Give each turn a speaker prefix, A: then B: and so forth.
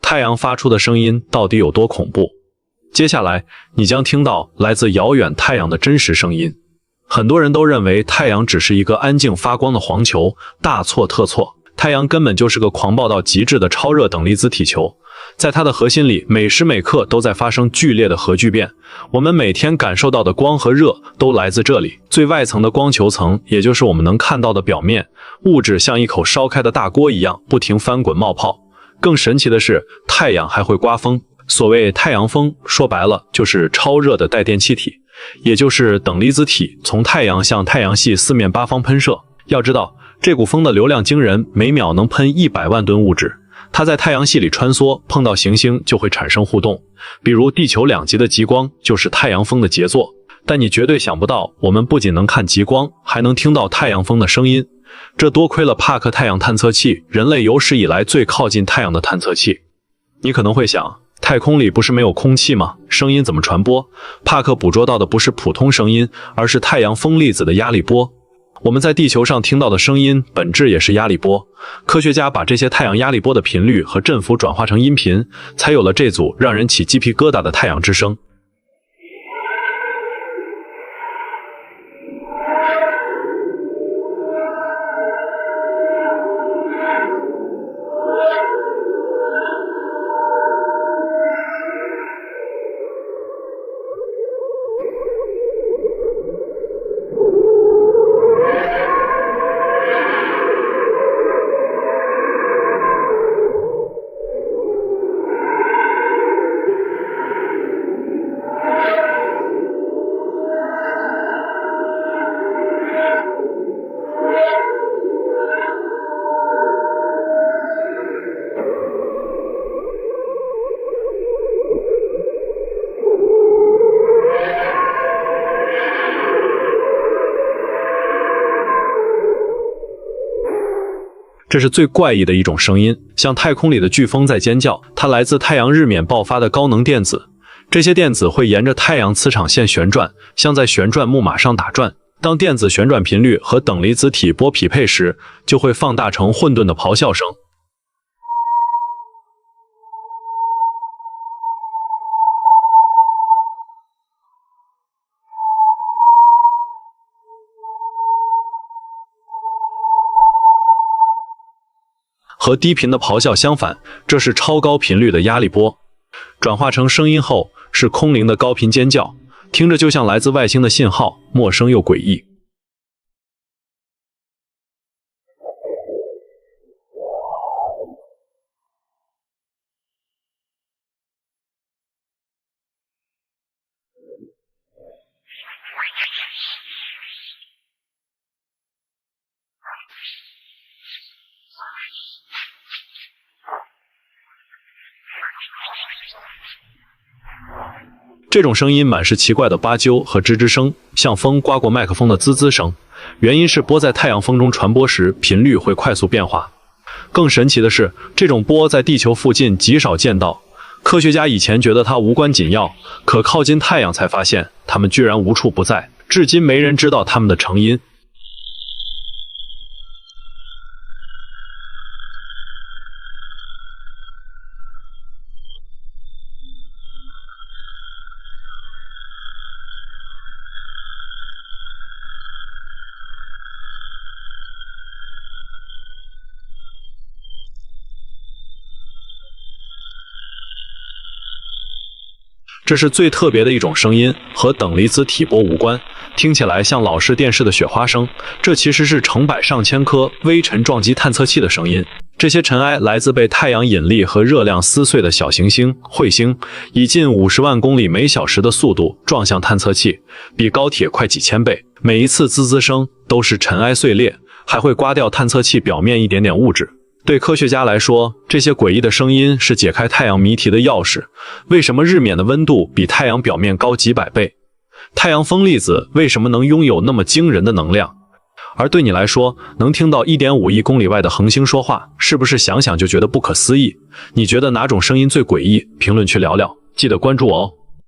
A: 太阳发出的声音到底有多恐怖？接下来你将听到来自遥远太阳的真实声音。很多人都认为太阳只是一个安静发光的黄球，大错特错。太阳根本就是个狂暴到极致的超热等离子体球，在它的核心里，每时每刻都在发生剧烈的核聚变。我们每天感受到的光和热都来自这里。最外层的光球层，也就是我们能看到的表面，物质像一口烧开的大锅一样，不停翻滚冒泡。更神奇的是，太阳还会刮风。所谓太阳风，说白了就是超热的带电气体，也就是等离子体从太阳向太阳系四面八方喷射。要知道，这股风的流量惊人，每秒能喷100万吨物质。它在太阳系里穿梭，碰到行星就会产生互动，比如地球2极的极光就是太阳风的杰作。但你绝对想不到，我们不仅能看极光，还能听到太阳风的声音。这多亏了帕克太阳探测器，人类有史以来最靠近太阳的探测器。你可能会想，太空里不是没有空气吗？声音怎么传播？帕克捕捉到的不是普通声音，而是太阳风粒子的压力波。我们在地球上听到的声音本质也是压力波，科学家把这些太阳压力波的频率和振幅转化成音频，才有了这组让人起鸡皮疙瘩的太阳之声。这是最怪异的一种声音，像太空里的飓风在尖叫，它来自太阳日冕爆发的高能电子。这些电子会沿着太阳磁场线旋转，像在旋转木马上打转。当电子旋转频率和等离子体波匹配时，就会放大成混沌的咆哮声。和低频的咆哮相反，这是超高频率的压力波，转化成声音后是空灵的高频尖叫，听着就像来自外星的信号，陌生又诡异。这种声音满是奇怪的芭啾和吱吱声，像风刮过麦克风的滋滋声。原因是波在太阳风中传播时，频率会快速变化。更神奇的是，这种波在地球附近极少见到。科学家以前觉得它无关紧要，可靠近太阳才发现，它们居然无处不在，至今没人知道它们的成因。这是最特别的一种声音，和等离子体波无关，听起来像老式电视的雪花声。这其实是成百上千颗微尘撞击探测器的声音。这些尘埃来自被太阳引力和热量撕碎的小行星、彗星，以近50万公里每小时的速度撞向探测器，比高铁快几千倍。每一次滋滋声都是尘埃碎裂，还会刮掉探测器表面一点点物质。对科学家来说，这些诡异的声音是解开太阳谜题的钥匙。为什么日冕的温度比太阳表面高几百倍？太阳风粒子为什么能拥有那么惊人的能量？而对你来说，能听到1.5亿公里外的恒星说话，是不是想想就觉得不可思议？你觉得哪种声音最诡异？评论区聊聊，记得关注我哦。